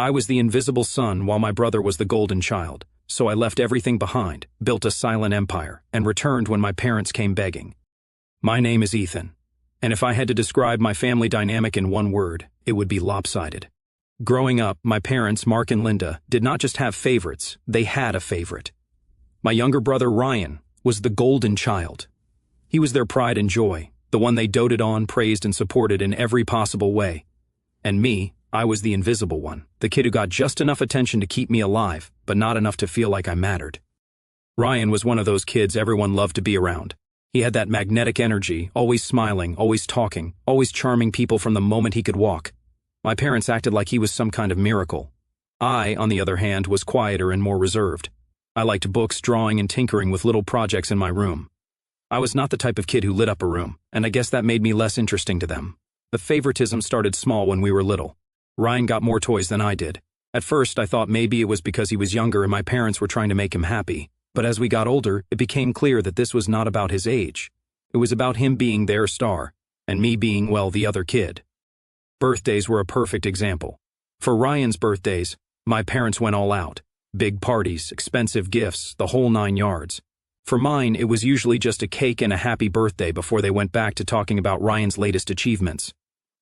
I was the invisible son while my brother was the golden child, so I left everything behind, built a silent empire, and returned when my parents came begging. My name is Ethan, and if I had to describe my family dynamic in one word, it would be lopsided. Growing up, my parents, Mark and Linda, did not just have favorites, they had a favorite. My younger brother, Ryan, was the golden child. He was their pride and joy, the one they doted on, praised, and supported in every possible way. And me, I was the invisible one, the kid who got just enough attention to keep me alive, but not enough to feel like I mattered. Ryan was one of those kids everyone loved to be around. He had that magnetic energy, always smiling, always talking, always charming people from the moment he could walk. My parents acted like he was some kind of miracle. I, on the other hand, was quieter and more reserved. I liked books, drawing, and tinkering with little projects in my room. I was not the type of kid who lit up a room, and I guess that made me less interesting to them. The favoritism started small when we were little. Ryan got more toys than I did. At first, I thought maybe it was because he was younger and my parents were trying to make him happy. But as we got older, it became clear that this was not about his age. It was about him being their star, and me being, well, the other kid. Birthdays were a perfect example. For Ryan's birthdays, my parents went all out. Big parties, expensive gifts, the whole 9 yards. For mine, it was usually just a cake and a happy birthday before they went back to talking about Ryan's latest achievements.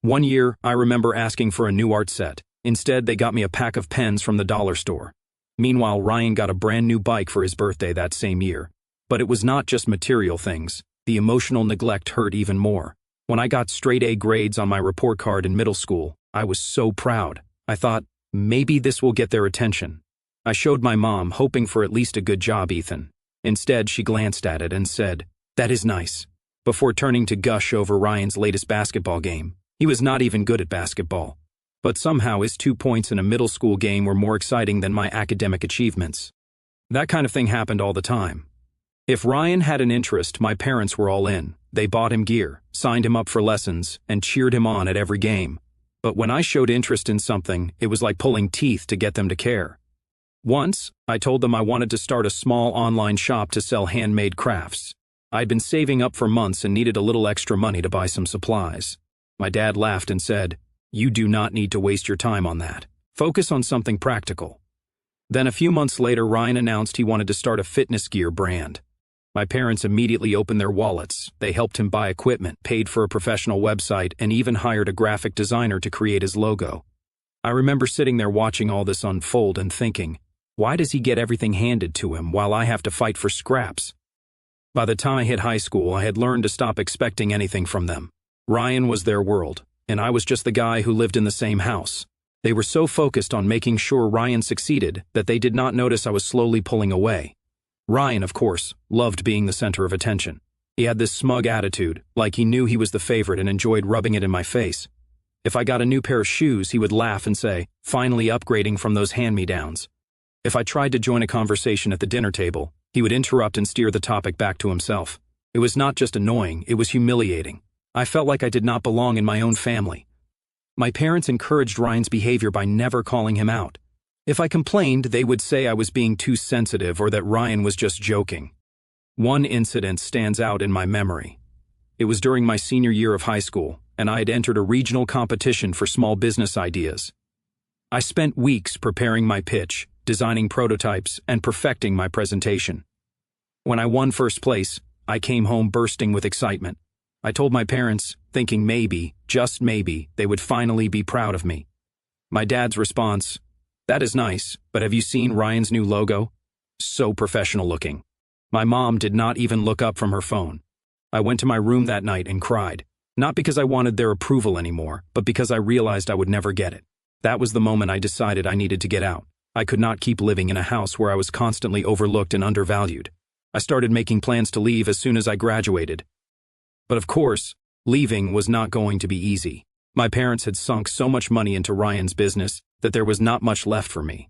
One year, I remember asking for a new art set. Instead, they got me a pack of pens from the dollar store. Meanwhile, Ryan got a brand new bike for his birthday that same year. But it was not just material things. The emotional neglect hurt even more. When I got straight A grades on my report card in middle school, I was so proud. I thought, maybe this will get their attention. I showed my mom, hoping for at least a good job, Ethan. Instead, she glanced at it and said, "That is nice," before turning to gush over Ryan's latest basketball game. He was not even good at basketball. But somehow his 2 points in a middle school game were more exciting than my academic achievements. That kind of thing happened all the time. If Ryan had an interest, my parents were all in. They bought him gear, signed him up for lessons, and cheered him on at every game. But when I showed interest in something, it was like pulling teeth to get them to care. Once, I told them I wanted to start a small online shop to sell handmade crafts. I'd been saving up for months and needed a little extra money to buy some supplies. My dad laughed and said, "You do not need to waste your time on that. Focus on something practical." Then a few months later, Ryan announced he wanted to start a fitness gear brand. My parents immediately opened their wallets. They helped him buy equipment, paid for a professional website, and even hired a graphic designer to create his logo. I remember sitting there watching all this unfold and thinking, why does he get everything handed to him while I have to fight for scraps? By the time I hit high school, I had learned to stop expecting anything from them. Ryan was their world, and I was just the guy who lived in the same house. They were so focused on making sure Ryan succeeded that they did not notice I was slowly pulling away. Ryan, of course, loved being the center of attention. He had this smug attitude, like he knew he was the favorite and enjoyed rubbing it in my face. If I got a new pair of shoes, he would laugh and say, "Finally upgrading from those hand-me-downs." If I tried to join a conversation at the dinner table, he would interrupt and steer the topic back to himself. It was not just annoying, it was humiliating. I felt like I did not belong in my own family. My parents encouraged Ryan's behavior by never calling him out. If I complained, they would say I was being too sensitive or that Ryan was just joking. One incident stands out in my memory. It was during my senior year of high school, and I had entered a regional competition for small business ideas. I spent weeks preparing my pitch, designing prototypes, and perfecting my presentation. When I won first place, I came home bursting with excitement. I told my parents, thinking maybe, just maybe, they would finally be proud of me. My dad's response, "That is nice, but have you seen Ryan's new logo? So professional looking." My mom did not even look up from her phone. I went to my room that night and cried, not because I wanted their approval anymore, but because I realized I would never get it. That was the moment I decided I needed to get out. I could not keep living in a house where I was constantly overlooked and undervalued. I started making plans to leave as soon as I graduated. But of course, leaving was not going to be easy. My parents had sunk so much money into Ryan's business that there was not much left for me.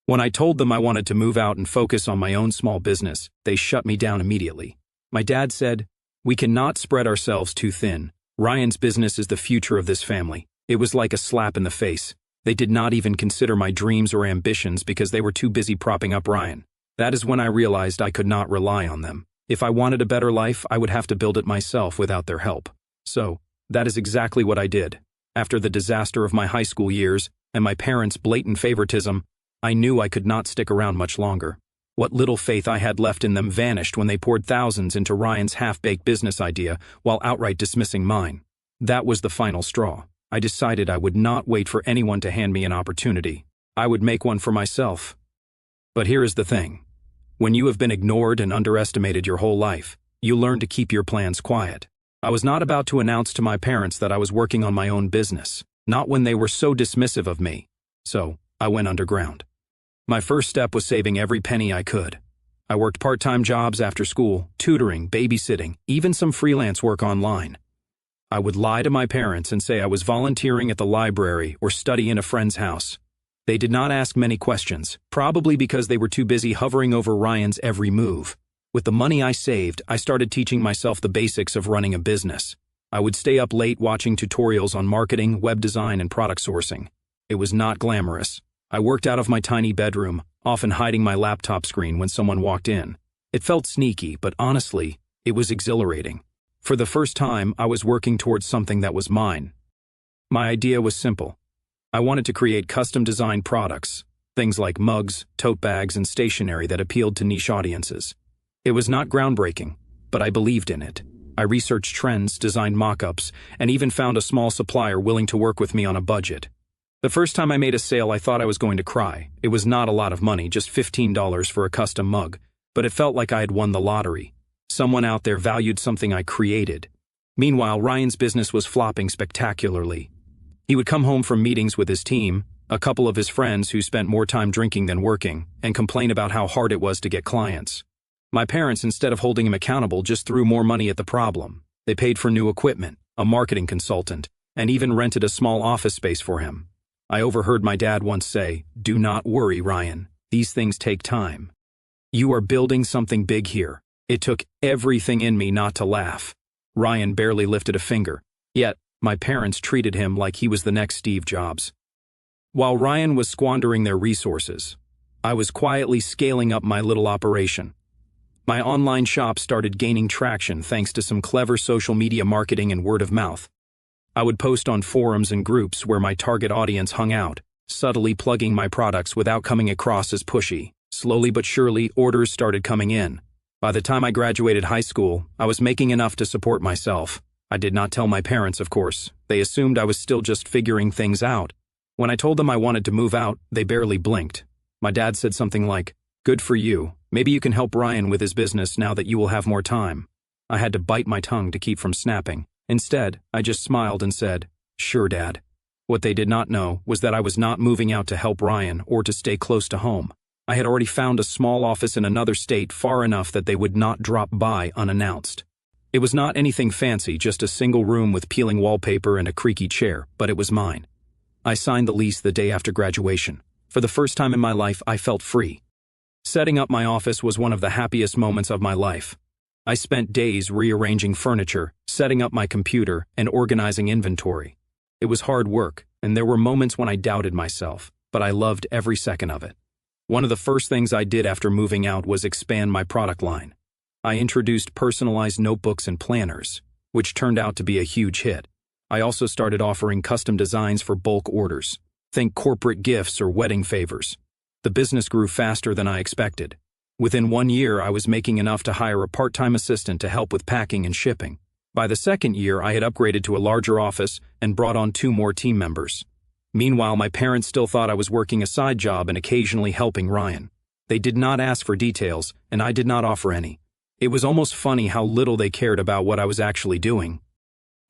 When I told them I wanted to move out and focus on my own small business, they shut me down immediately. My dad said, "We cannot spread ourselves too thin. Ryan's business is the future of this family." It was like a slap in the face. They did not even consider my dreams or ambitions because they were too busy propping up Ryan. That is when I realized I could not rely on them. If I wanted a better life, I would have to build it myself without their help. So, that is exactly what I did. After the disaster of my high school years, and my parents' blatant favoritism, I knew I could not stick around much longer. What little faith I had left in them vanished when they poured thousands into Ryan's half-baked business idea while outright dismissing mine. That was the final straw. I decided I would not wait for anyone to hand me an opportunity. I would make one for myself. But here is the thing. When you have been ignored and underestimated your whole life, you learn to keep your plans quiet. I was not about to announce to my parents that I was working on my own business, not when they were so dismissive of me. So, I went underground. My first step was saving every penny I could. I worked part-time jobs after school, tutoring, babysitting, even some freelance work online. I would lie to my parents and say I was volunteering at the library or study in a friend's house. They did not ask many questions, probably because they were too busy hovering over Ryan's every move. With the money I saved, I started teaching myself the basics of running a business. I would stay up late watching tutorials on marketing, web design, and product sourcing. It was not glamorous. I worked out of my tiny bedroom, often hiding my laptop screen when someone walked in. It felt sneaky, but honestly, it was exhilarating. For the first time, I was working towards something that was mine. My idea was simple. I wanted to create custom-designed products, things like mugs, tote bags, and stationery that appealed to niche audiences. It was not groundbreaking, but I believed in it. I researched trends, designed mock-ups, and even found a small supplier willing to work with me on a budget. The first time I made a sale, I thought I was going to cry. It was not a lot of money, just $15 for a custom mug, but it felt like I had won the lottery. Someone out there valued something I created. Meanwhile, Ryan's business was flopping spectacularly. He would come home from meetings with his team, a couple of his friends who spent more time drinking than working, and complain about how hard it was to get clients. My parents, instead of holding him accountable, just threw more money at the problem. They paid for new equipment, a marketing consultant, and even rented a small office space for him. I overheard my dad once say, "Do not worry, Ryan. These things take time. You are building something big here." It took everything in me not to laugh. Ryan barely lifted a finger, yet my parents treated him like he was the next Steve Jobs. While Ryan was squandering their resources, I was quietly scaling up my little operation. My online shop started gaining traction thanks to some clever social media marketing and word of mouth. I would post on forums and groups where my target audience hung out, subtly plugging my products without coming across as pushy. Slowly but surely, orders started coming in. By the time I graduated high school, I was making enough to support myself. I did not tell my parents, of course. They assumed I was still just figuring things out. When I told them I wanted to move out, they barely blinked. My dad said something like, "Good for you. Maybe you can help Ryan with his business now that you will have more time." I had to bite my tongue to keep from snapping. Instead, I just smiled and said, "Sure, Dad." What they did not know was that I was not moving out to help Ryan or to stay close to home. I had already found a small office in another state far enough that they would not drop by unannounced. It was not anything fancy, just a single room with peeling wallpaper and a creaky chair, but it was mine. I signed the lease the day after graduation. For the first time in my life, I felt free. Setting up my office was one of the happiest moments of my life. I spent days rearranging furniture, setting up my computer, and organizing inventory. It was hard work, and there were moments when I doubted myself, but I loved every second of it. One of the first things I did after moving out was expand my product line. I introduced personalized notebooks and planners, which turned out to be a huge hit. I also started offering custom designs for bulk orders. Think corporate gifts or wedding favors. The business grew faster than I expected. Within 1 year, I was making enough to hire a part-time assistant to help with packing and shipping. By the second year, I had upgraded to a larger office and brought on 2 more team members. Meanwhile, my parents still thought I was working a side job and occasionally helping Ryan. They did not ask for details, and I did not offer any. It was almost funny how little they cared about what I was actually doing.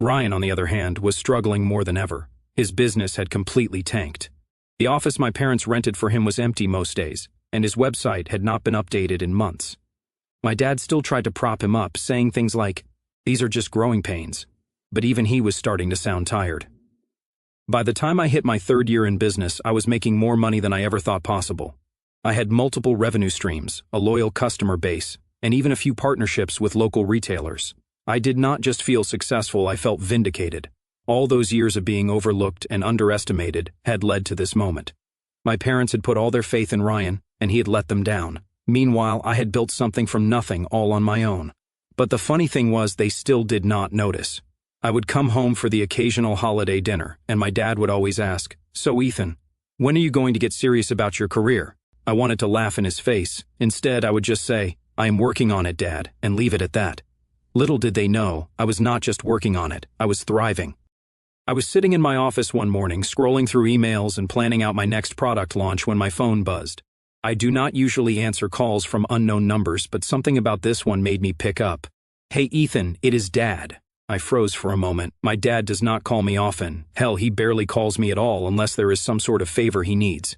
Ryan, on the other hand, was struggling more than ever. His business had completely tanked. The office my parents rented for him was empty most days, and his website had not been updated in months. My dad still tried to prop him up, saying things like, "These are just growing pains," but even he was starting to sound tired. By the time I hit my 3rd year in business, I was making more money than I ever thought possible. I had multiple revenue streams, a loyal customer base, and even a few partnerships with local retailers. I did not just feel successful, I felt vindicated. All those years of being overlooked and underestimated had led to this moment. My parents had put all their faith in Ryan, and he had let them down. Meanwhile, I had built something from nothing all on my own. But the funny thing was, they still did not notice. I would come home for the occasional holiday dinner, and my dad would always ask, "So Ethan, When are you going to get serious about your career? I wanted to laugh in his face. Instead, I would just say, I am working on it, Dad, and leave it at that. Little did they know, I was not just working on it, I was thriving. I was sitting in my office one morning, scrolling through emails and planning out my next product launch when my phone buzzed. I do not usually answer calls from unknown numbers, but something about this one made me pick up. Hey Ethan, it is Dad. I froze for a moment. My dad does not call me often. Hell, he barely calls me at all unless there is some sort of favor he needs.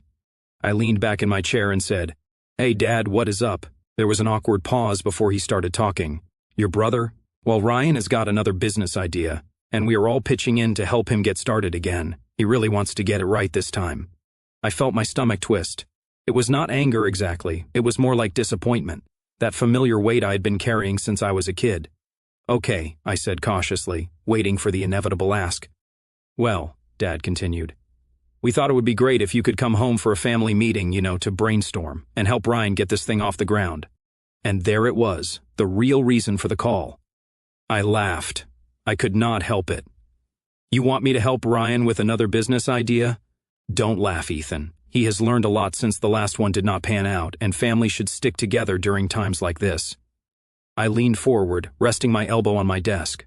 I leaned back in my chair and said, Hey Dad, what is up? There was an awkward pause before he started talking. Your brother? Well, Ryan has got another business idea, and we are all pitching in to help him get started again. He really wants to get it right this time. I felt my stomach twist. It was not anger exactly, it was more like disappointment. That familiar weight I had been carrying since I was a kid. Okay, I said cautiously, waiting for the inevitable ask. Well, Dad continued, we thought it would be great if you could come home for a family meeting, to brainstorm and help Ryan get this thing off the ground. And there it was, the real reason for the call. I laughed. I could not help it. You want me to help Ryan with another business idea? Don't laugh, Ethan. He has learned a lot since the last one did not pan out, and families should stick together during times like this. I leaned forward, resting my elbow on my desk.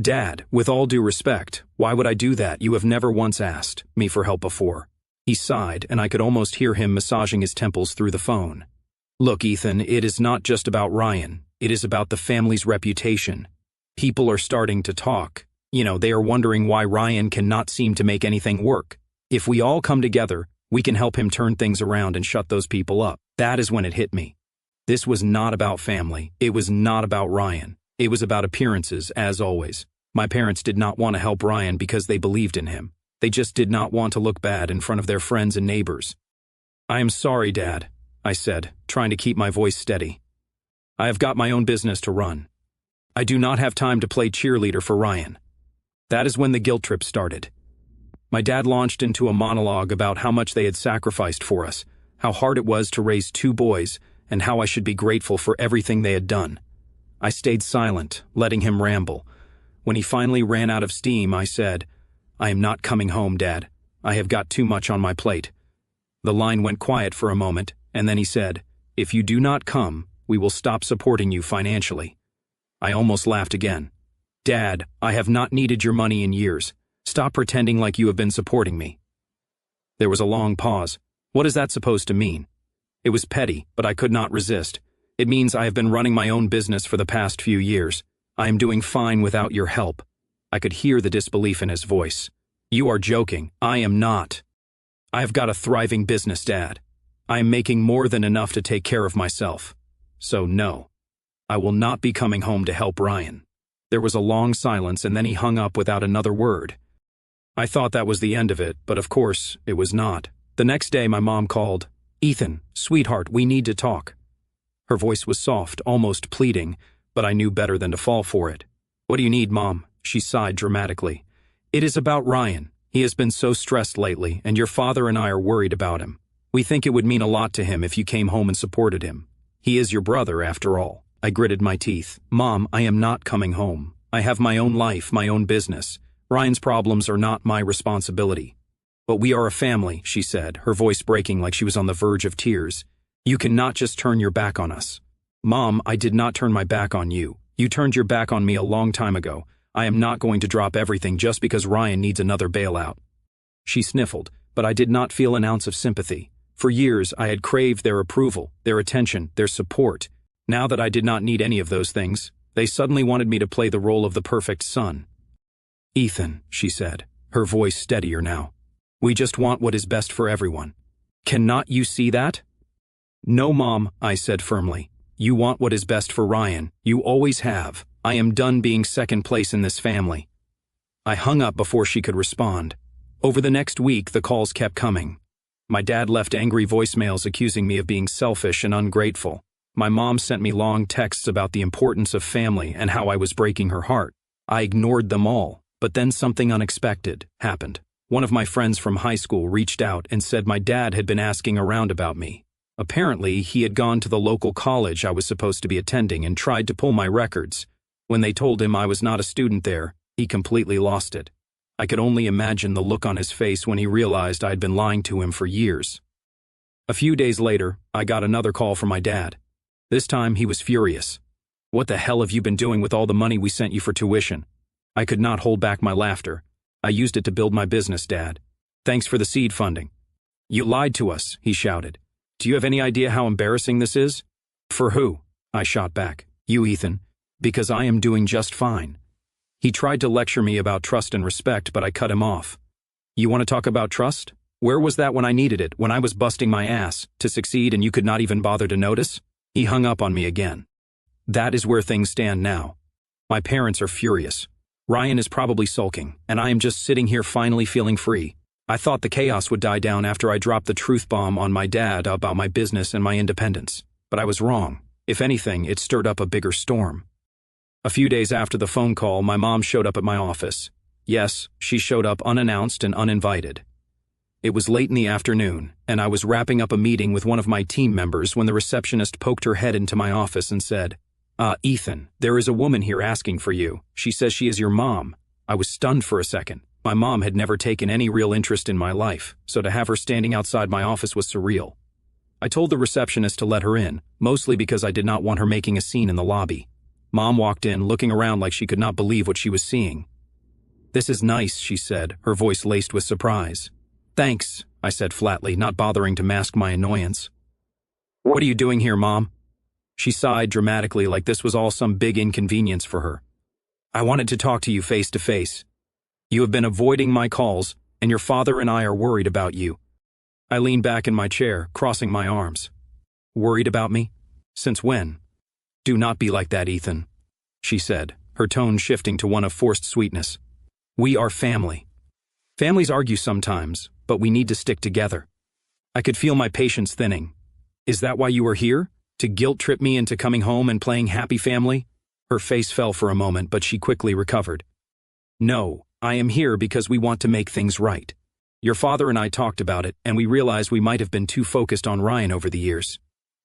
Dad, with all due respect, why would I do that? You have never once asked me for help before. He sighed, and I could almost hear him massaging his temples through the phone. Look, Ethan, it is not just about Ryan. It is about the family's reputation. People are starting to talk. They are wondering why Ryan cannot seem to make anything work. If we all come together, we can help him turn things around and shut those people up. That is when it hit me. This was not about family. It was not about Ryan. It was about appearances, as always. My parents did not want to help Ryan because they believed in him. They just did not want to look bad in front of their friends and neighbors. I am sorry, Dad, I said, trying to keep my voice steady. I have got my own business to run. I do not have time to play cheerleader for Ryan. That is when the guilt trip started. My dad launched into a monologue about how much they had sacrificed for us, how hard it was to raise 2 boys, and how I should be grateful for everything they had done. I stayed silent, letting him ramble. When he finally ran out of steam, I said, I am not coming home, Dad. I have got too much on my plate. The line went quiet for a moment, and then he said, If you do not come, we will stop supporting you financially. I almost laughed again. Dad, I have not needed your money in years. Stop pretending like you have been supporting me. There was a long pause. What is that supposed to mean? It was petty, but I could not resist. It means I have been running my own business for the past few years. I am doing fine without your help. I could hear the disbelief in his voice. You are joking. I am not. I have got a thriving business, Dad. I am making more than enough to take care of myself. So no, I will not be coming home to help Ryan. There was a long silence, and then he hung up without another word. I thought that was the end of it, but of course, it was not. The next day, my mom called. Ethan, sweetheart, we need to talk. Her voice was soft, almost pleading, but I knew better than to fall for it. What do you need, Mom? She sighed dramatically. It is about Ryan. He has been so stressed lately, and your father and I are worried about him. We think it would mean a lot to him if you came home and supported him. He is your brother, after all. I gritted my teeth. Mom, I am not coming home. I have my own life, my own business. Ryan's problems are not my responsibility. But we are a family, she said, her voice breaking like she was on the verge of tears. You cannot just turn your back on us. Mom, I did not turn my back on you. You turned your back on me a long time ago. I am not going to drop everything just because Ryan needs another bailout. She sniffled, but I did not feel an ounce of sympathy. For years, I had craved their approval, their attention, their support. Now that I did not need any of those things, they suddenly wanted me to play the role of the perfect son. Ethan, she said, her voice steadier now. We just want what is best for everyone. Cannot you see that? No, Mom, I said firmly. You want what is best for Ryan. You always have. I am done being second place in this family. I hung up before she could respond. Over the next week, the calls kept coming. My dad left angry voicemails accusing me of being selfish and ungrateful. My mom sent me long texts about the importance of family and how I was breaking her heart. I ignored them all, but then something unexpected happened. One of my friends from high school reached out and said my dad had been asking around about me. Apparently, he had gone to the local college I was supposed to be attending and tried to pull my records. When they told him I was not a student there, he completely lost it. I could only imagine the look on his face when he realized I had been lying to him for years. A few days later, I got another call from my dad. This time, he was furious. "What the hell have you been doing with all the money we sent you for tuition?" I could not hold back my laughter. "I used it to build my business, Dad. Thanks for the seed funding." "You lied to us," he shouted. "Do you have any idea how embarrassing this is?" "For who?" I shot back. "You, Ethan. Because I am doing just fine." He tried to lecture me about trust and respect, but I cut him off. "You want to talk about trust? Where was that when I needed it, when I was busting my ass to succeed and you could not even bother to notice?" He hung up on me again. That is where things stand now. My parents are furious. Ryan is probably sulking, and I am just sitting here finally feeling free. I thought the chaos would die down after I dropped the truth bomb on my dad about my business and my independence. But I was wrong. If anything, it stirred up a bigger storm. A few days after the phone call, my mom showed up at my office. Yes, she showed up unannounced and uninvited. It was late in the afternoon, and I was wrapping up a meeting with one of my team members when the receptionist poked her head into my office and said, Ethan, there is a woman here asking for you. She says she is your mom." I was stunned for a second. My mom had never taken any real interest in my life, so to have her standing outside my office was surreal. I told the receptionist to let her in, mostly because I did not want her making a scene in the lobby. Mom walked in, looking around like she could not believe what she was seeing. "This is nice," she said, her voice laced with surprise. "Thanks," I said flatly, not bothering to mask my annoyance. "What are you doing here, Mom?" She sighed dramatically like this was all some big inconvenience for her. "I wanted to talk to you face to face. You have been avoiding my calls, and your father and I are worried about you." I leaned back in my chair, crossing my arms. "Worried about me? Since when?" "Do not be like that, Ethan," she said, her tone shifting to one of forced sweetness. "We are family. Families argue sometimes, but we need to stick together." I could feel my patience thinning. "Is that why you are here? To guilt-trip me into coming home and playing happy family?" Her face fell for a moment, but she quickly recovered. "No, I am here because we want to make things right. Your father and I talked about it, and we realized we might have been too focused on Ryan over the years.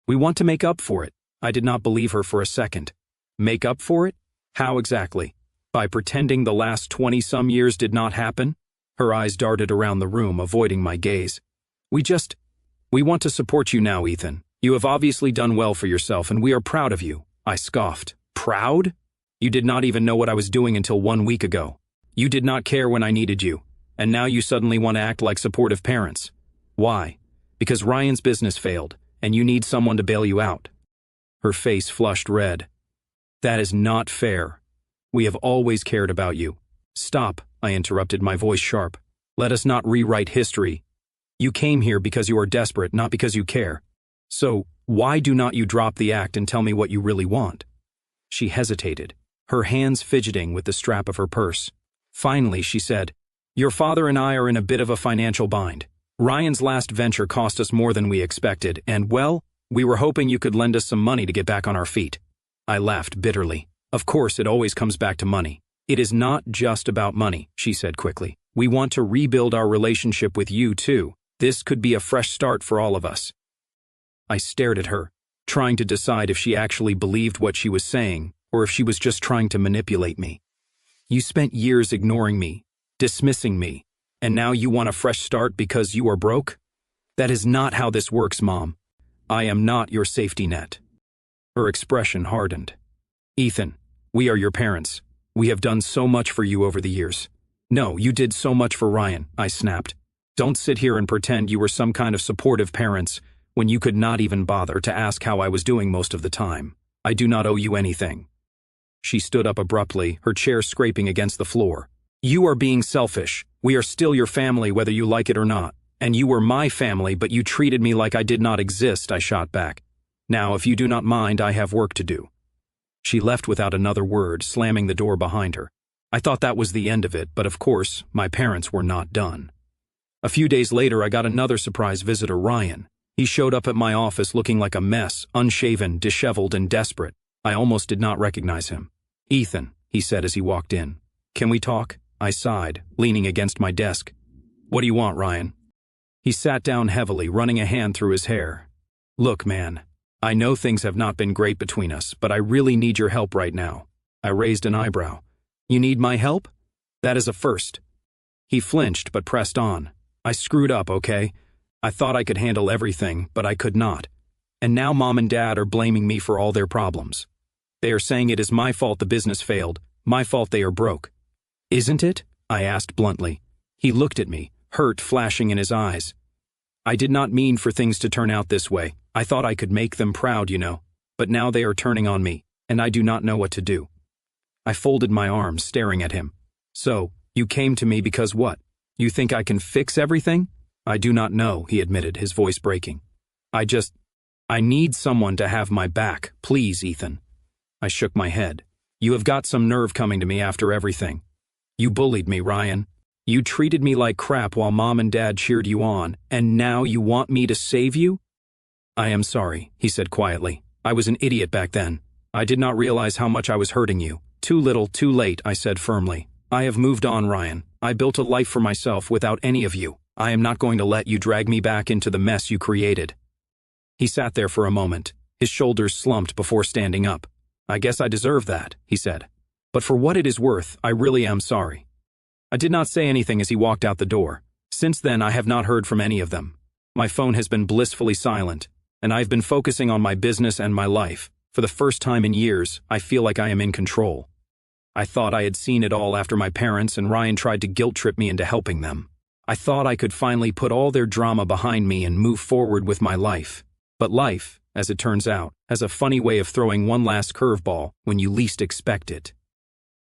We want to make up for it." I did not believe her for a second. Make up for it? How exactly? By pretending the last 20-some years did not happen? Her eyes darted around the room, avoiding my gaze. We want to support you now, Ethan. You have obviously done well for yourself, and we are proud of you." I scoffed. "Proud? You did not even know what I was doing until 1 week ago. You did not care when I needed you, and now you suddenly want to act like supportive parents. Why? Because Ryan's business failed, and you need someone to bail you out." Her face flushed red. "That is not fair. We have always cared about you." "Stop," I interrupted, my voice sharp. "Let us not rewrite history. You came here because you are desperate, not because you care. So, why do not you drop the act and tell me what you really want?" She hesitated, her hands fidgeting with the strap of her purse. Finally, she said, "Your father and I are in a bit of a financial bind. Ryan's last venture cost us more than we expected, and, well, we were hoping you could lend us some money to get back on our feet." I laughed bitterly. "Of course, it always comes back to money." "It is not just about money," she said quickly. "We want to rebuild our relationship with you, too. This could be a fresh start for all of us." I stared at her, trying to decide if she actually believed what she was saying, or if she was just trying to manipulate me. "You spent years ignoring me, dismissing me, and now you want a fresh start because you are broke? That is not how this works, Mom. I am not your safety net." Her expression hardened. "Ethan, we are your parents. We have done so much for you over the years." "No, you did so much for Ryan," I snapped. "Don't sit here and pretend you were some kind of supportive parents when you could not even bother to ask how I was doing most of the time. I do not owe you anything." She stood up abruptly, her chair scraping against the floor. "You are being selfish. We are still your family whether you like it or not. And you were my family, but you treated me like I did not exist," I shot back. "Now, if you do not mind, I have work to do." She left without another word, slamming the door behind her. I thought that was the end of it, but of course, my parents were not done. A few days later, I got another surprise visitor, Ryan. He showed up at my office looking like a mess, unshaven, disheveled, and desperate. I almost did not recognize him. "Ethan," he said as he walked in. "Can we talk?" I sighed, leaning against my desk. "What do you want, Ryan?" He sat down heavily, running a hand through his hair. "Look, man, I know things have not been great between us, but I really need your help right now." I raised an eyebrow. "You need my help? That is a first." He flinched but pressed on. I screwed up, okay? I thought I could handle everything, but I could not. And now Mom and Dad are blaming me for all their problems. They are saying it is my fault the business failed, my fault they are broke. Isn't it? I asked bluntly. He looked at me, hurt flashing in his eyes. I did not mean for things to turn out this way. I thought I could make them proud, you know. But now they are turning on me, and I do not know what to do. I folded my arms, staring at him. So, you came to me because what? You think I can fix everything? I do not know, he admitted, his voice breaking. I need someone to have my back, please, Ethan. I shook my head. You have got some nerve coming to me after everything. You bullied me, Ryan. You treated me like crap while Mom and Dad cheered you on, and now you want me to save you? I am sorry, he said quietly. I was an idiot back then. I did not realize how much I was hurting you. Too little, too late, I said firmly. I have moved on, Ryan. I built a life for myself without any of you. I am not going to let you drag me back into the mess you created. He sat there for a moment, his shoulders slumped before standing up. I guess I deserve that, he said. But for what it is worth, I really am sorry. I did not say anything as he walked out the door. Since then, I have not heard from any of them. My phone has been blissfully silent, and I have been focusing on my business and my life. For the first time in years, I feel like I am in control. I thought I had seen it all after my parents and Ryan tried to guilt-trip me into helping them. I thought I could finally put all their drama behind me and move forward with my life. But life, as it turns out, has a funny way of throwing one last curveball when you least expect it.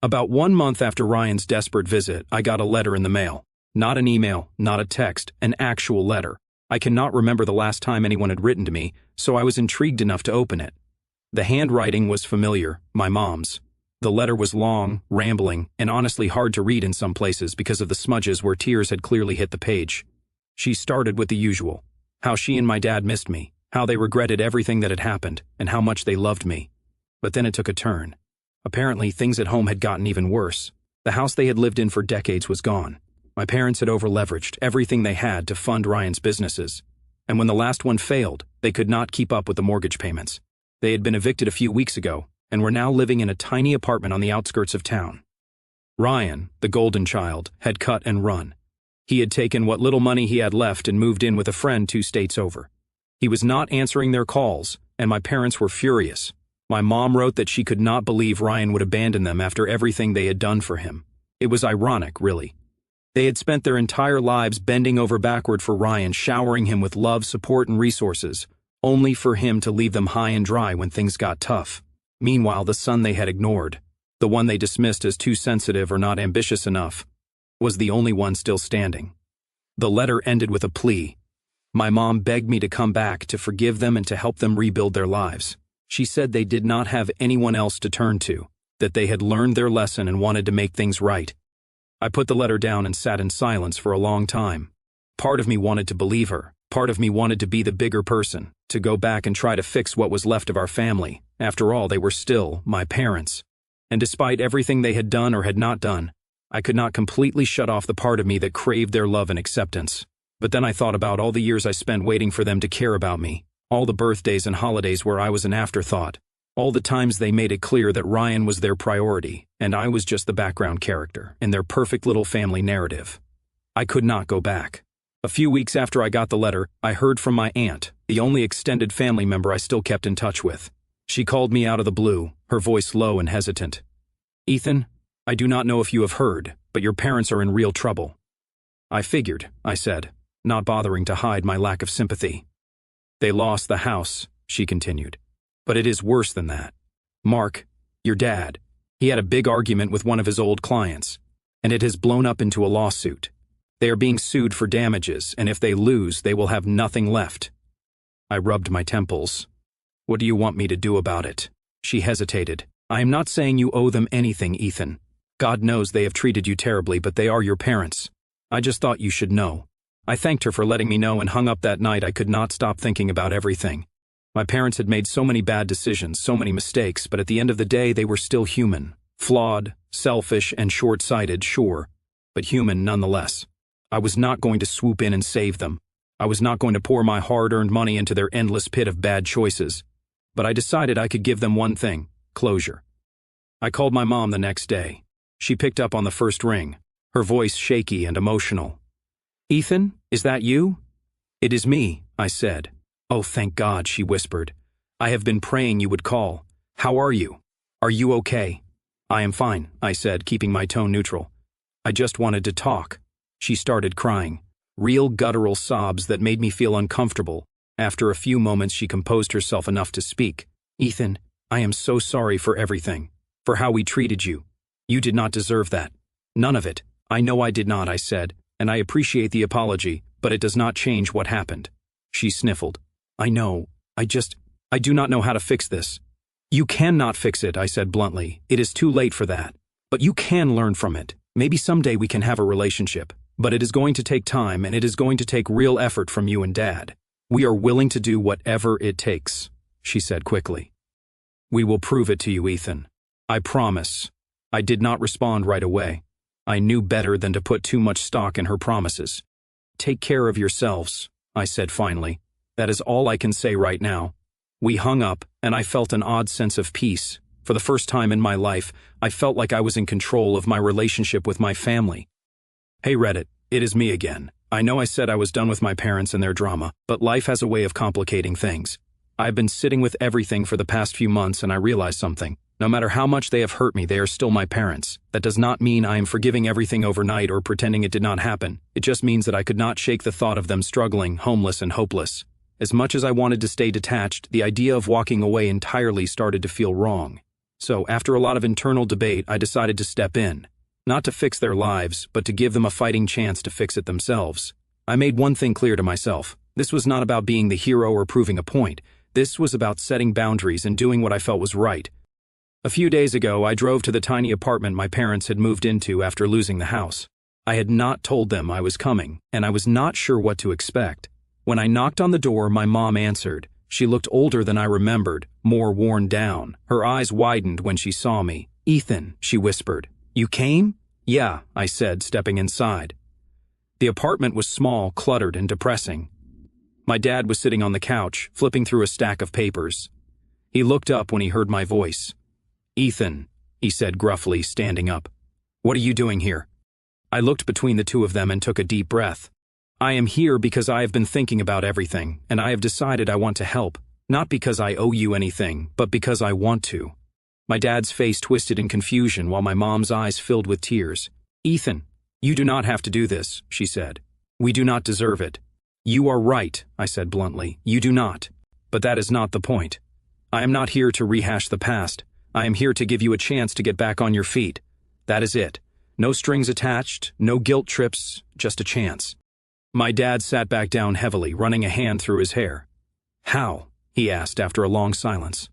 About 1 month after Ryan's desperate visit, I got a letter in the mail. Not an email, not a text, an actual letter. I cannot remember the last time anyone had written to me, so I was intrigued enough to open it. The handwriting was familiar, my mom's. The letter was long, rambling, and honestly hard to read in some places because of the smudges where tears had clearly hit the page. She started with the usual. How she and my dad missed me, how they regretted everything that had happened, and how much they loved me. But then it took a turn. Apparently, things at home had gotten even worse. The house they had lived in for decades was gone. My parents had over-leveraged everything they had to fund Ryan's businesses. And when the last one failed, they could not keep up with the mortgage payments. They had been evicted a few weeks ago, and were now living in a tiny apartment on the outskirts of town. Ryan, the golden child, had cut and run. He had taken what little money he had left and moved in with a friend 2 states over. He was not answering their calls, and my parents were furious. My mom wrote that she could not believe Ryan would abandon them after everything they had done for him. It was ironic, really. They had spent their entire lives bending over backward for Ryan, showering him with love, support, and resources, only for him to leave them high and dry when things got tough. Meanwhile, the son they had ignored, the one they dismissed as too sensitive or not ambitious enough, was the only one still standing. The letter ended with a plea. My mom begged me to come back, to forgive them and to help them rebuild their lives. She said they did not have anyone else to turn to, that they had learned their lesson and wanted to make things right. I put the letter down and sat in silence for a long time. Part of me wanted to believe her. Part of me wanted to be the bigger person, to go back and try to fix what was left of our family. After all, they were still my parents. And despite everything they had done or had not done, I could not completely shut off the part of me that craved their love and acceptance. But then I thought about all the years I spent waiting for them to care about me, all the birthdays and holidays where I was an afterthought, all the times they made it clear that Ryan was their priority, and I was just the background character in their perfect little family narrative. I could not go back. A few weeks after I got the letter, I heard from my aunt, the only extended family member I still kept in touch with. She called me out of the blue, her voice low and hesitant. Ethan, I do not know if you have heard, but your parents are in real trouble. I figured, I said, not bothering to hide my lack of sympathy. They lost the house, she continued. But it is worse than that. Mark, your dad, he had a big argument with one of his old clients, and it has blown up into a lawsuit. They are being sued for damages, and if they lose, they will have nothing left. I rubbed my temples. What do you want me to do about it? She hesitated. I am not saying you owe them anything, Ethan. God knows they have treated you terribly, but they are your parents. I just thought you should know. I thanked her for letting me know and hung up that night. I could not stop thinking about everything. My parents had made so many bad decisions, so many mistakes, but at the end of the day, they were still human. Flawed, selfish, and short-sighted, sure, but human nonetheless. I was not going to swoop in and save them. I was not going to pour my hard-earned money into their endless pit of bad choices. But I decided I could give them one thing: closure. I called my mom the next day. She picked up on the first ring. her voice shaky and emotional. "Ethan, is that you?" "It is me," I said. "Oh, thank God," she whispered. "I have been praying you would call. How are you? Are you okay?" "I am fine," I said, keeping my tone neutral. "I just wanted to talk." She started crying, real guttural sobs that made me feel uncomfortable. After a few moments, she composed herself enough to speak. "Ethan, I am so sorry for everything, for how we treated you. You did not deserve that. None of it. I know I did not," I said, "and I appreciate the apology, but it does not change what happened." She sniffled. "I know. I do not know how to fix this." "You cannot fix it," I said bluntly. "It is too late for that. But you can learn from it. Maybe someday we can have a relationship. But it is going to take time, and it is going to take real effort from you and Dad. We are willing to do whatever it takes," she said quickly. "We will prove it to you, Ethan. I promise." I did not respond right away. I knew better than to put too much stock in her promises. "Take care of yourselves," I said finally. "That is all I can say right now." We hung up, and I felt an odd sense of peace. For the first time in my life, I felt like I was in control of my relationship with my family. Hey Reddit, it is me again. I know I said I was done with my parents and their drama, but life has a way of complicating things. I've been sitting with everything for the past few months, and I realized something. No matter how much they have hurt me, they are still my parents. That does not mean I am forgiving everything overnight or pretending it did not happen. It just means that I could not shake the thought of them struggling, homeless, and hopeless. As much as I wanted to stay detached, the idea of walking away entirely started to feel wrong. So, after a lot of internal debate, I decided to step in. Not to fix their lives, but to give them a fighting chance to fix it themselves. I made one thing clear to myself. This was not about being the hero or proving a point. This was about setting boundaries and doing what I felt was right. A few days ago, I drove to the tiny apartment my parents had moved into after losing the house. I had not told them I was coming, and I was not sure what to expect. When I knocked on the door, my mom answered. She looked older than I remembered, more worn down. Her eyes widened when she saw me. "Ethan," she whispered. "You came?" "Yeah," I said, stepping inside. The apartment was small, cluttered, and depressing. My dad was sitting on the couch, flipping through a stack of papers. He looked up when he heard my voice. "Ethan," he said gruffly, standing up. "What are you doing here?" I looked between the two of them and took a deep breath. "I am here because I have been thinking about everything, and I have decided I want to help. Not because I owe you anything, but because I want to." My dad's face twisted in confusion while my mom's eyes filled with tears. "Ethan, you do not have to do this," she said. "We do not deserve it." "You are right," I said bluntly. "You do not. But that is not the point. I am not here to rehash the past. I am here to give you a chance to get back on your feet. That is it. No strings attached, no guilt trips, just a chance." My dad sat back down heavily, running a hand through his hair. "How?" he asked after a long silence.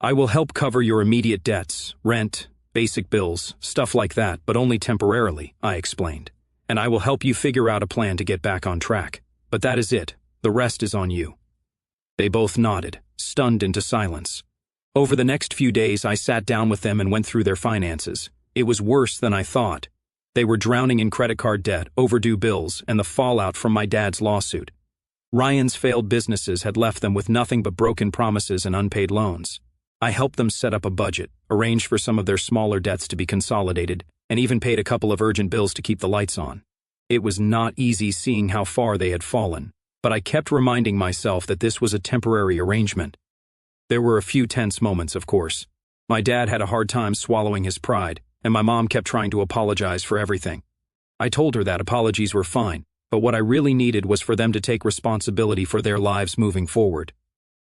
"I will help cover your immediate debts, rent, basic bills, stuff like that, but only temporarily," I explained. "And I will help you figure out a plan to get back on track. But that is it. The rest is on you." They both nodded, stunned into silence. Over the next few days, I sat down with them and went through their finances. It was worse than I thought. They were drowning in credit card debt, overdue bills, and the fallout from my dad's lawsuit. Ryan's failed businesses had left them with nothing but broken promises and unpaid loans. I helped them set up a budget, arranged for some of their smaller debts to be consolidated, and even paid a couple of urgent bills to keep the lights on. It was not easy seeing how far they had fallen, but I kept reminding myself that this was a temporary arrangement. There were a few tense moments, of course. My dad had a hard time swallowing his pride, and my mom kept trying to apologize for everything. I told her that apologies were fine, but what I really needed was for them to take responsibility for their lives moving forward.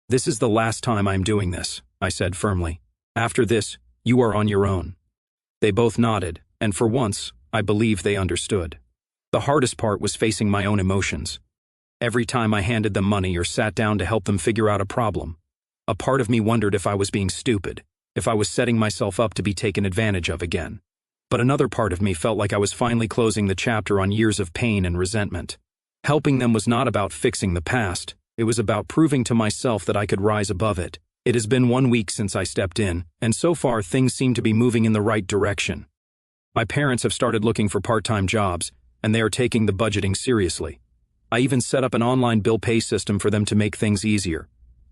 "This is the last time I'm doing this," I said firmly. "After this, you are on your own." They both nodded, and for once, I believed they understood. The hardest part was facing my own emotions. Every time I handed them money or sat down to help them figure out a problem, a part of me wondered if I was being stupid, if I was setting myself up to be taken advantage of again. But another part of me felt like I was finally closing the chapter on years of pain and resentment. Helping them was not about fixing the past, it was about proving to myself that I could rise above it. It has been 1 week since I stepped in, and so far things seem to be moving in the right direction. My parents have started looking for part-time jobs, and they are taking the budgeting seriously. I even set up an online bill pay system for them to make things easier.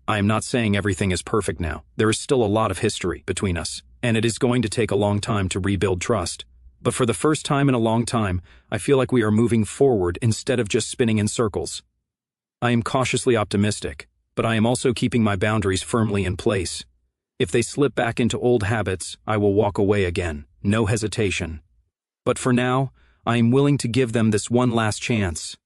I am not saying everything is perfect now. There is still a lot of history between us, and it is going to take a long time to rebuild trust. But for the first time in a long time, I feel like we are moving forward instead of just spinning in circles. I am cautiously optimistic, but I am also keeping my boundaries firmly in place. If they slip back into old habits, I will walk away again, no hesitation. But for now, I am willing to give them this one last chance.